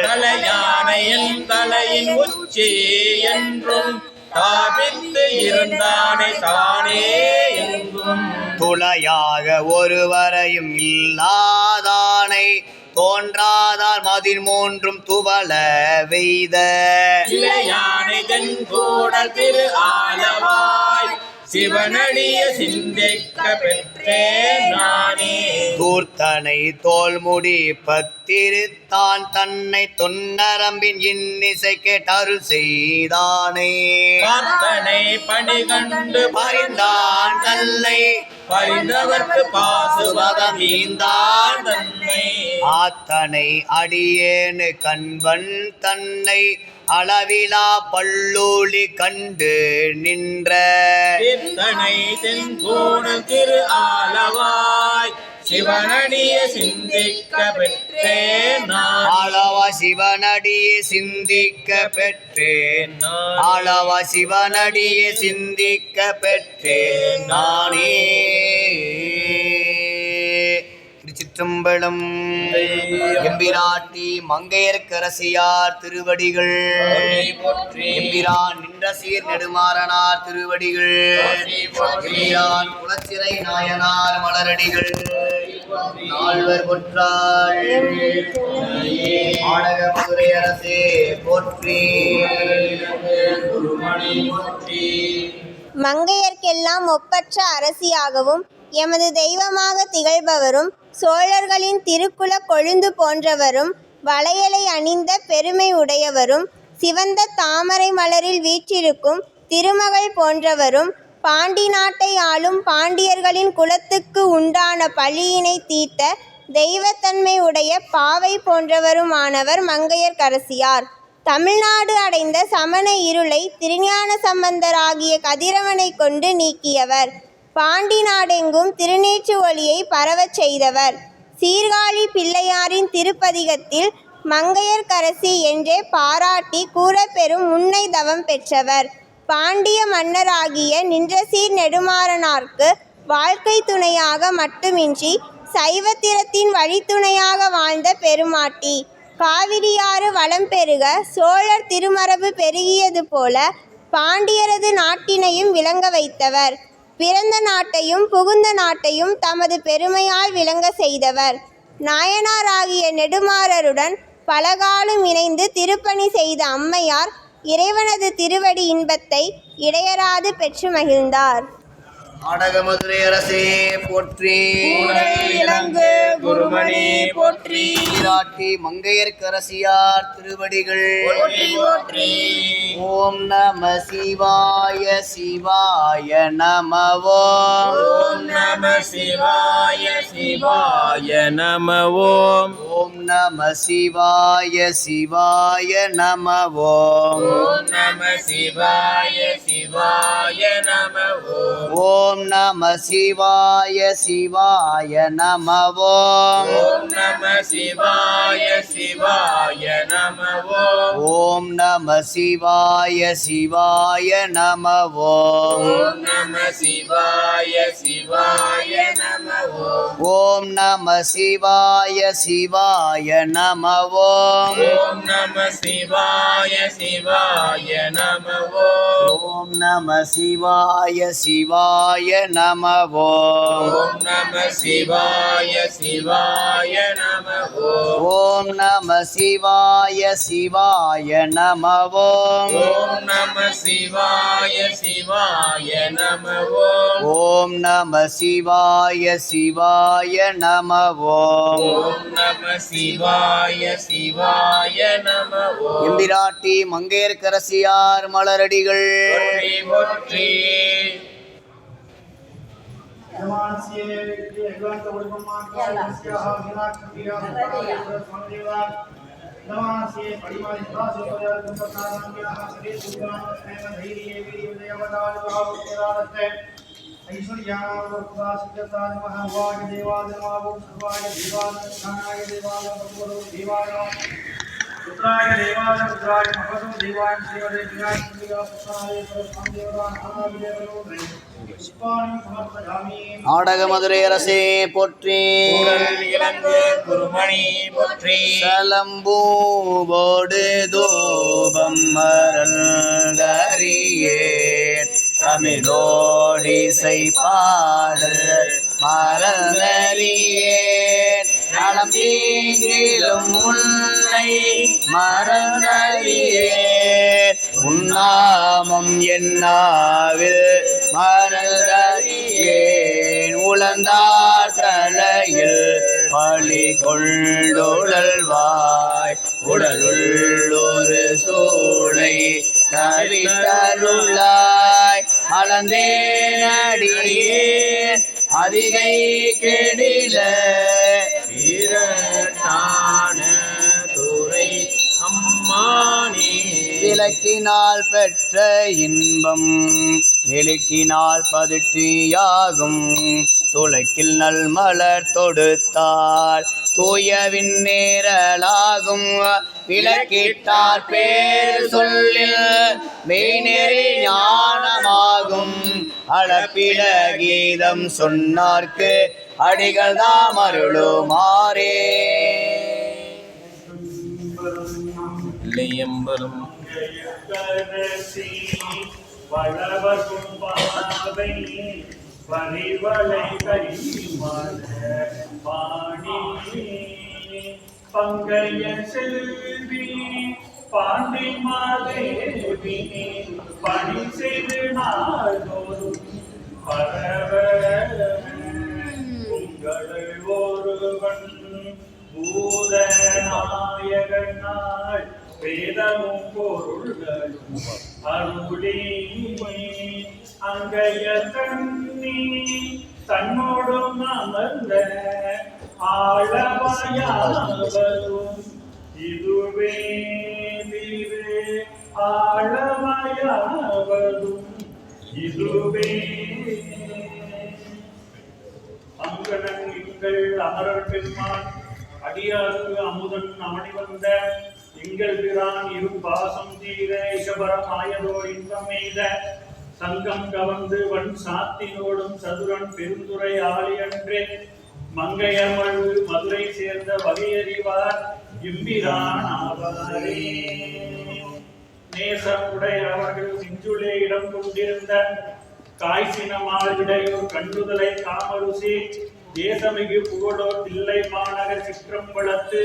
தலையானை என் தலையின் உச்சி என்றும் தாபித்து இருந்தானை தானே எங்கும் துளையாக ஒருவரையும் இல்லாதானை தோன்றாதார் மதில் மூன்றும் துவள வெய்த இளையானை தென்கோடல் திரு ஆளவாய் சிவனடிய சிந்திக்க பெற்றேன் நானே கூர்த்தனை தோல்முடி பத்திருத்தான் தன்னை தொன்னரம்பின் இன்னிசை கேட்டருள் செய்தானே பார்த்தனை பணி கண்டு பறிந்தான் தன்னை பறிந்தவர்க்கு பாசுவதம் ஈந்தான் தன்னை ஆத்தனை அடியேனு கண்பன் தன்னை அளவிலா பல்லூலி கண்டு நின்ற தீர்த்தனை தென்கோணல் திரு ஆளவாய் சிவனடிய சிந்திக்க பெற்றேன் நான் ஆளவா சிவனடியே சிந்திக்க பெற்றேன் ஆளவா சிவனடியே சிந்திக்க பெற்றேன் நானே. திருச்சிற்றம்பலம். எம்பிராட்டி மங்கையர்க்கரசியார் திருவடிகள் போற்றி எம்பிரான் நின்ற சீர் நெடுமாறனார் திருவடிகள் எம்பிரான் குலச்சிறை நாயனார் மலரடிகள் நால்வர் பொற்றாள் ஆடக மதுரை அரசே போற்றி. மங்கையர்க்கெல்லாம் ஒப்பற்ற அரசியாகவும் எமது தெய்வமாக திகழ்பவரும் சோழர்களின் திருக்குல கொழுந்து போன்றவரும் வளையலை அணிந்த பெருமை உடையவரும் சிவந்த தாமரை மலரில் வீற்றிருக்கும் திருமகள் போன்றவரும் பாண்டி நாட்டை ஆளும் பாண்டியர்களின் குலத்துக்கு உண்டான பழியினை தீர்த்த தெய்வத்தன்மை உடைய பாவை போன்றவருமானவர் மங்கையர்க்கரசியார். தமிழ்நாடு அடைந்த சமண இருளை திருஞான சம்பந்தராகிய கதிரவனை கொண்டு நீக்கியவர். பாண்டி நாடெங்கும் திருநீற்று ஒளியை பரவச் செய்தவர். சீர்காழி பிள்ளையாரின் திருப்பதிகத்தில் மங்கையர்க்கரசி என்றே பாராட்டி கூறப்பெறும் உன்னை தவம் பெற்றவர். பாண்டிய மன்னராகிய நின்றசீர் நெடுமாறனார்க்கு வாழ்க்கை துணையாக மட்டுமின்றி சைவத்திரத்தின் வழித்துணையாக வாழ்ந்த பெருமாட்டி. காவிரியாறு வளம் பெருக சோழர் திருமரபு பெருகியது போல பாண்டியரது நாட்டினையும் விளங்க வைத்தவர். பிறந்த நாட்டையும் புகுந்த நாட்டையும் தமது பெருமையால் விளங்க செய்தவர். நாயனாராகிய நெடுமாறருடன் பலகாலம் இணைந்து திருப்பணி செய்த அம்மையார் இறைவனது திருவடி இன்பத்தை இடையராது பெற்று மகிழ்ந்தார். ஆடக மதுரை அரசே போற்றி. இலங்கு குருமணி போற்றி எம்பிராட்டி மங்கையர்க்கரசியார் திருவடிகள் போற்றி போற்றி. ஓம் நம சிவாய சிவாய நம ஓம். ஓம் நம சிவாய சிவாய நம ஓம். ஓம் நம சிவாய சிவாய நம ஓம். ஓம் நம சிவாய சிவாய நம ஓம். ஓம் நம சிவாய சிவாய நம ஓம். ஓம் நம சிவாய சிவாய நம ஓம். ஓம் நம சிவாய சிவாய நம ஓம். ஓம் நம சிவாய சிவாய நம ஓம். ஓம் நம சிவாய சிவாய நம ஓம். ஓம் நம சிவாய சிவாய நம ஓம். ஓம் நம சிவாய சிவாய நம ஓம். ஓம் நம சிவாய சிவாய நம ஓம். ஓம் நம சிவாய சிவாய நம ஓம். ஓம் நம சிவாய சிவாய நம ஓம். ஓம் நம சிவாய சிவாய நம ஓம். ஓம் நம சிவாய சிவாய நம ஓம். எம்பிராட்டி மங்கையர்க்கரசியார் மலரடிகள் போற்றி போற்றி. रुद्राय देवाय रुद्राय महतो देवाय श्रीमदे विनायकप्रिया पुत्राय परमादेवदेवलो पुष्पाणि समर्पयामि. நாடக மதுரை அரசே போற்றி. கூடல் இலங்கு குருமணி போற்றி. சலம்பூவோடு தூபம் மரங்கரியே தமிழோடிசை பாடல் மரங்கரியே நலம் தீங்கிலும் உன்னை மரங்கரியே உன்னாமம் என்னாவில் மரங்கரியேன் உளந்தார் தலையில் பழி கொண்டுழல்வாய் உடலுள்ளொரு சூளை தவித்தருளாய் அளந்தேனடியேன் அதிகை கெடில வீரட்டான துறை அம்மானே. விளக்கினால் பெற்ற இன்பம் மெழுக்கினால் பதிற்றியாகும் துளக்கில் நல் மலர் தொடுத்தால் தூயவின் நேரலாகும் விளக்கிட்டார் பேர் சொல்லில் மெய்நெறி ஞானமாகும் அளப்பில கீதம் சொன்னார்க்கு அடிகள் தாம் அருளுமாறே. இல்லையம்பலும் வளவரும் பாவை பரிவளை கரிமல பாணி பங்கைய செல்வி பாண்டி மாதேவி பணி செய்து நாள்தோறும் பரவ உங்கள் ஒருவன் பூதநாயகனாய் வேதமும் பொருள்களும் அருளி அங்கைய தண்ணி தன்னோடும் அமர்ந்த ஆழமாயாவதும் இதுவே திரு ஆழமாயாவதும் இதுவே அங்கனன் எங்கள் அமரர் பெருமான் அடியாருக்கு அமுதன் அமணி வந்த எங்கள் பிரான் இரு பாசம் தீர இகபரம் ஆயதோர் இன்பம் எய்த சங்கம் கவர்ந்து வன் சாத்தினோடும் சதுரன் பெருந்துரை ஆளியன்றே மங்கையமழ்வு மதுரை சேர்ந்த வகையறிவார் இம்பிரான் ஆவாரே. நேசமுடைய அவர்கள் நெஞ்சுளே இடம் கொண்டிருந்த காய்ச்சினமால் இடையூர் கண்டுதலை காமருசி தேசமிகு புகழோர் தில்லை மாநகர் சிற்றம்பலத்து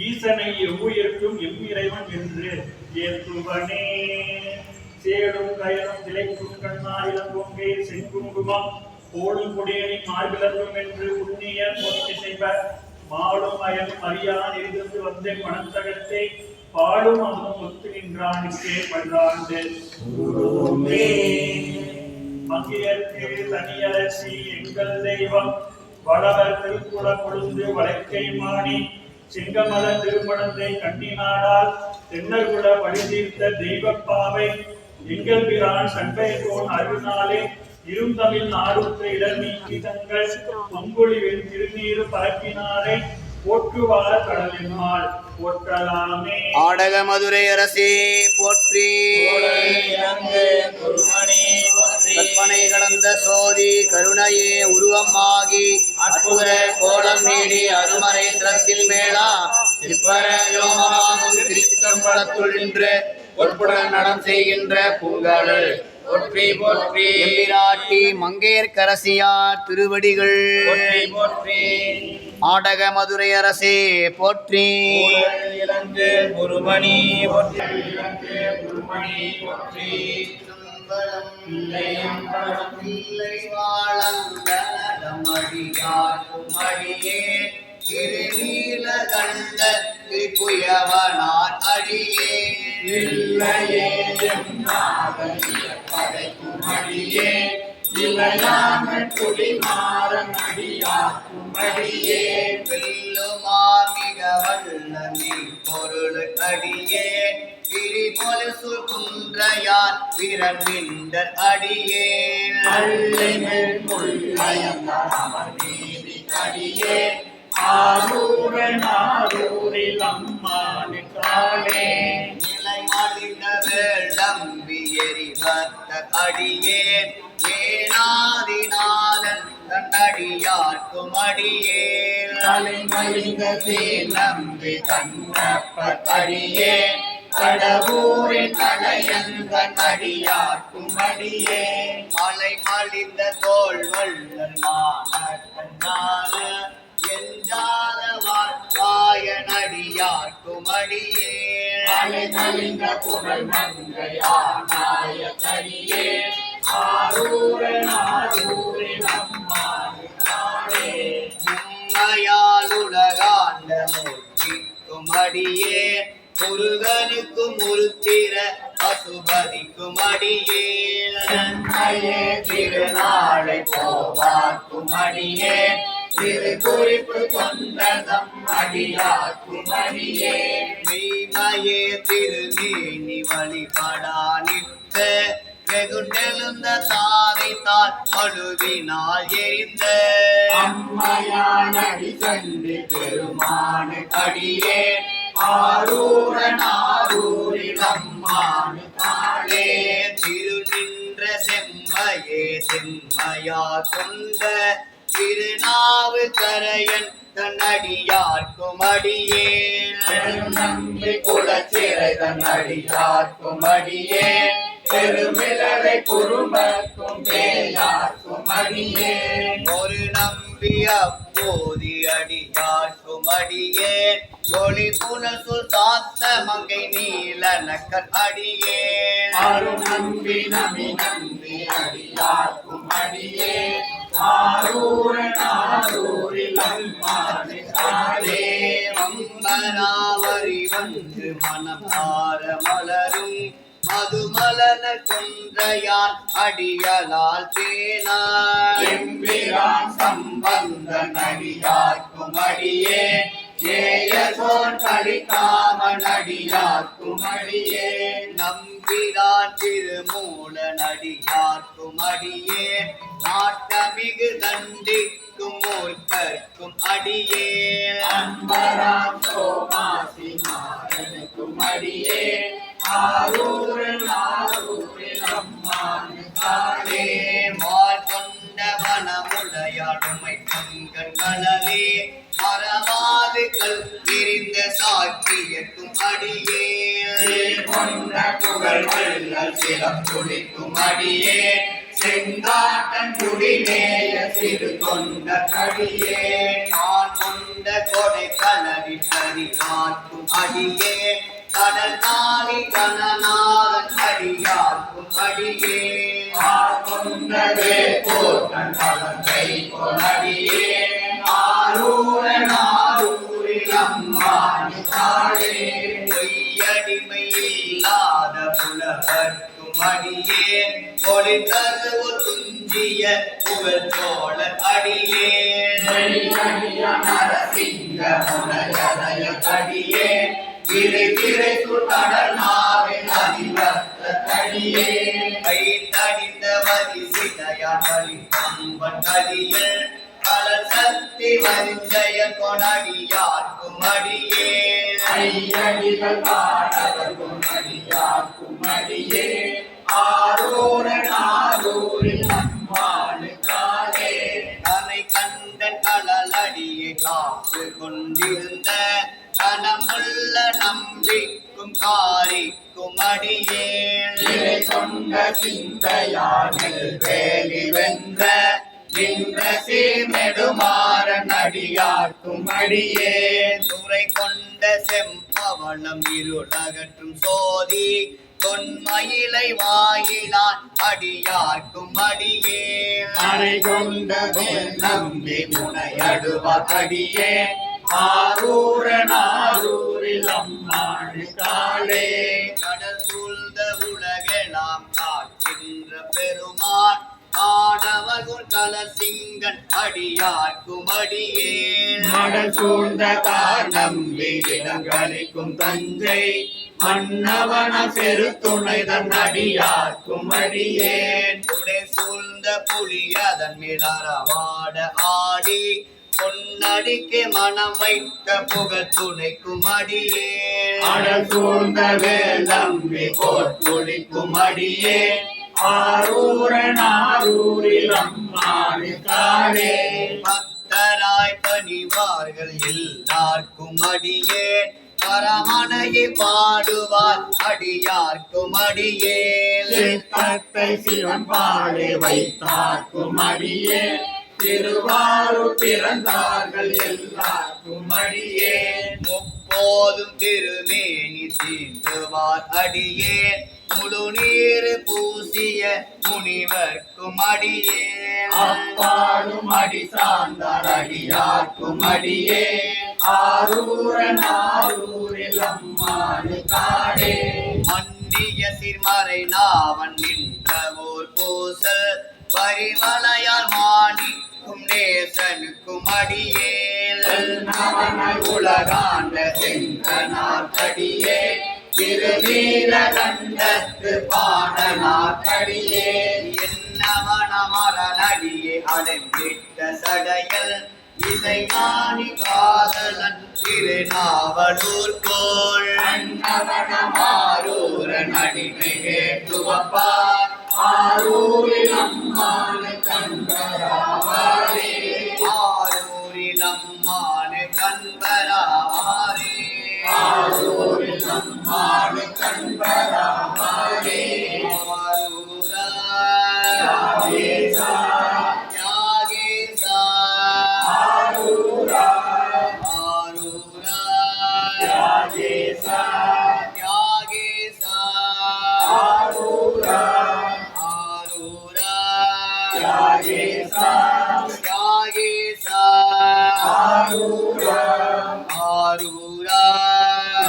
ஈசனை எவ்வுயிர்க்கும் எவ்விறைவன் என்று ஏற்றுவனே. சேடும் கயனும் திளைக்கும் கண்ணார் இளங்கொங்கை செங்குங்குமம் போடும் கொடியணி மார்பிளக்கும் என்று புண்ணியர் பொறுத்து செய்வர் மாடும் அயனும் அறியான் இருந்து வந்த பணத்தகத்தை பாடும் அமுதம் ஒத்து நின்றானுக்கே பல்லாண்டு மங்கையர்க்கு தனியரசி எங்கள் தெய்வம் வளவர் திருக்குள கொழுந்து வளைக்கை மாணி சிங்கமல திருமணத்தை கண்ணினாடால் தென்னகுல பரிதீர்த்த தெய்வப்பாவை எங்கள் பிரான் சண்பைகோன் அருள்நாளே இருந்தமிழ் நாடுற்ற இடமீ கீதங்கள் பொங்கொழிவில் திருநீரு பரப்பினாரே போற்றுவார் கடலினால் போற்றலாமே. ஆடக மதுரை அரசே போற்றி. கற்பனை கடந்த சோதி கருணையே உருவமாகி அற்புத கோலம் நீடி அருமறை திறத்தில் மேலா சிற்பரயோமாகும் திருச்சிற்றம்பலத்துள் நின்று பொற்புடன் நடம் செய்கின்ற பூங்கடல் போற்றி போற்றி. எம்பிராட்டி மங்கையர்க்கரசியார் திருவடிகள் போற்றி போற்றி. ஆடக மதுரை அரசே போற்றி. இலங்கு குருமணி போற்றி. இலங்கு குருமணி போற்றி. அடியே திருநீலகண்ட திரிபுயவனார் அடியே இல்லையே படைக்கும் அடியே இளையான குடிமாறன் அடியாக்கும் அடியே வெல்லுமார் மிக வல்ல நீ பொருள் அடியே திரிபொலிசு குன்றையார் பிறவிந்தர் அடியே அல்லைகள் கொள்ளையந்தர் நீதி அடியே ஆரூரில் அம்மானு காலே நிலை மலிந்த வேளம்பி எரிவத்த அடியே ஏனாதிநாதன் தன்னடியார்க்கும் அடியே தலைமலிந்த நம்பி தன்னப்ப அடியே கடவுரின் தலையந்தன் அடியார்க்கும் அடியே மலை மலிந்த தோல் வள்ளல் மானக்கண்ணான எஞ்சாத வாய்ப்பாயனடியார்க்கும் அடியே தலைமலிந்த புகழ் மங்கையானாய கடியே ஆரூரில் அம்மானு காலே உண்மையால் உலகாண்ட மூர்த்திக்கும் அடியே முருகனுக்கும் முருத்திர பசுபதிக்கும் அடியே நன்மையே திருநாளை போவார்க்கும் அடியே திரு குறிப்பு கொண்டதம் அடியார்க்கும் அடியே மெய்மையே திருமேனி வழிபடா நிற்க வெகுண்டெழுந்த தாரை தாள் அழுவினால் எரிந்த அம்மையானடி கண்டு பெருமானு அடியே ஆரூரில் அம்மானு காலே திரு நின்ற செம்மையே செம்மையா கொண்ட திருநாவு கரையன் தன்னடியார்க்கும் அடியே நம்பி குலச்சிறை தன் அடியார்க்கும் அடியே பெருமிழலை குறும்பக்கும் பேயார்க்கும் அடியே ஒரு நம்பி அப்போதி அடியார்க்கும் அடியே ஒளி புனசு சாத்த மங்கை நீலனக்கர் அடியே அரு நம்பி நம்பி அடியார்க்கும் அடியே ஆரூரில் அம்மானு காலே அம்பராவரி வந்து மனம் ஆர மலரும் மதுமலன கொன்றையான் அடியலால் தேனார் எம்பிரான் சம்பந்தன் அடியார்க்கும் அடியே ஏயசோன் கடிக்காமன் அடியார்க்கும் அடியே நம்பிரான் திருமூலன் அடியார்க்கும் அடியே நாட்டமிகு தண்டிக்கும் மூர்க்கர்க்கும் அடியே அம்பராம் சோமாசி மாறனுக்கும் அடியே ஆரூரில் அம்மானு காலே மால் கொண்ட வனமுடையாடுமை கண்கள் கலலே மரவாது கல் விரிந்த சாட்சியக்கும் அடியே கொண்ட புகழ் வள்ளல் சிலம்புலிக்கும் அடியே செங்காட்டன் குடிமேய சிறு கொண்ட கடியே நான் கொண்ட கொடை கலரில் கரிகாக்கும் அடியே கடல் தாலி கணநாதன் அடியார்க்கும் அடியே கொண்டவே போட்டன் கலங்கை கொலடியே ஆரூரில் அம்மானு காலே பொய்ய துதிக்கும் அடியேன் பொழித்தருவு துஞ்சிய புகழ் தோழர் அடியேன் நரசிங்க முனையறைய அடியேன் திரை சுடர் நாவில் அதிவர்த்த அடியேன் கை தடிந்த வரிசிதையார் வழி பம்பன் அடியேன் கலர் சக்தி வரிஞ்சய கொணடியார்க்கும் அடியேன் ஐயடிகள் பாடவர்க்கும் அடியார்க்கும் அடியேன் ஆரூரன் ஆரூரில் அம்மாளுக்காலே தன்னை கண்டன் கடலடியை காத்து கொண்டிருந்த கனமுள்ள நம்பிக்கும் காரிக்கும் அடியேன் கொண்ட சிந்தையானில் வேலி வென்ற நின்ற சீர்நெடுமாறன் அடியார்க்கும் அடியேன் துறை கொண்ட செம்பவளம் இருளகற்றும் சோதி தொன்மயிலை வாயிலான் அடியார்க்கும் அடியேன் அறை கொண்ட நம்பி முனையடுவார் அடியேன் ஆரூரன் ஆரூரில் அம்மாளுக்காளே கடல் சூழ்ந்த உலகெல்லாம் காக்கின்ற பெருமான் ஆடவகுள் கலசிங்கன் அடியார்க்கும் அடியேன் மடல் சூழ்ந்த காநம்பி இடங்களிக்கும் தஞ்சை மன்னவன பெருத்துணை தன் அடியார்க்கும் அடியேன் துடை சூழ்ந்த புலியதன் மிளரவாட ஆடி பொன்னடிக்கு மனம் வைத்த புகழ் துணைக்கும் அடியேன் அடல் சூழ்ந்த வேலம்பி கோட்புளிக்கும் அடியேன் ஆரூரன் ஆரூரில் அம்மாளுக்காளே பக்தராய் பணிவார்கள் எல்லார்க்கும் அடியேன் பரமனையை பாடுவார் அடியார்க்கும் அடியேன் சித்தத்தை சிவன் பாடி வைத்தார்க்கும் அடியேன் திருவாரூர் பிறந்தார்கள் எல்லாருக்கும் அடியேன் முப்போதும் திருமேனி தீண்டுவார் அடியேன் முழு நீர் பூசிய முனிவர்க்கும் அடியேன் அப்பாடும் அடி சார்ந்தார் அடியார்க்கும் அடியேன் ஆரூரன் ஆரூரில் அம்மாளுக்காளே மன்னிய சிறுமறை நாவன் நின்ற ஓர் பூசல் வரிவளையால் மாணிக்கும் நேசனுக்கும் அடியேன் உலகாண்ட சென்றனார் அடியேன் திருநீலகண்டத்து பாடனார் அடியேன் என்னவன மரணடியே அடைந்திட்ட சடையல் இசைஞானி காதலன் திருநாவலூர் போல் அன்னவன மாரூரன் அடிமை கேட்டுவப்பார் ஆரூரில் அம்மானு கண்பராவாரே ஆரூரில் அம்மானு கண்பராவாரே ஆரூரில் அம்மானு கண்பராவாரே ஆரூரா யாகேசா யாகேசா ஆரூரா ஆரூரா யாகேசா யாகேசா ஆரூரா யாகேசா யாகேசா ஆரூரா ஆரூரா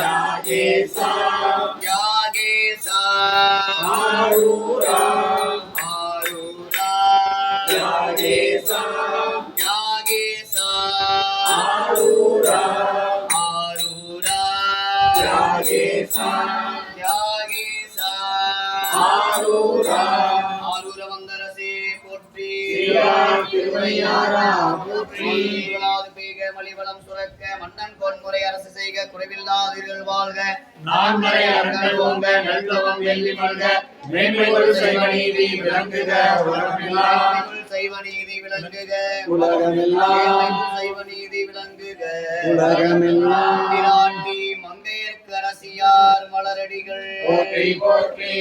யாகேசா யாகேசா ஆரூரா ஆரூரா யாகேசா யாகேசா ஆரூரா ஆரூரா யாகேசா யாகேசா ஆரூரா ஆரூர வந்தரசே போற்றி திருவையாரா போற்றி மலிவளம் சுரக்க மன்னன் பொன்முறை அரசு செய்க குறைவில்லாதீர்கள் வாழ்க நான்மறை அறங்கள் ஓங்க நல்தவம் வெள்ளி மல்க மேன்மைகள் செய்வ நீதி விளங்குக உலகமெல்லாம் செய்வ நீதி விளங்குக உலகமெல்லாம் செய்வ நீதி விளங்குக உலகமெல்லாம் மங்கையர்க்கு அரசியார் மலரடிகள் போற்றி போற்றி.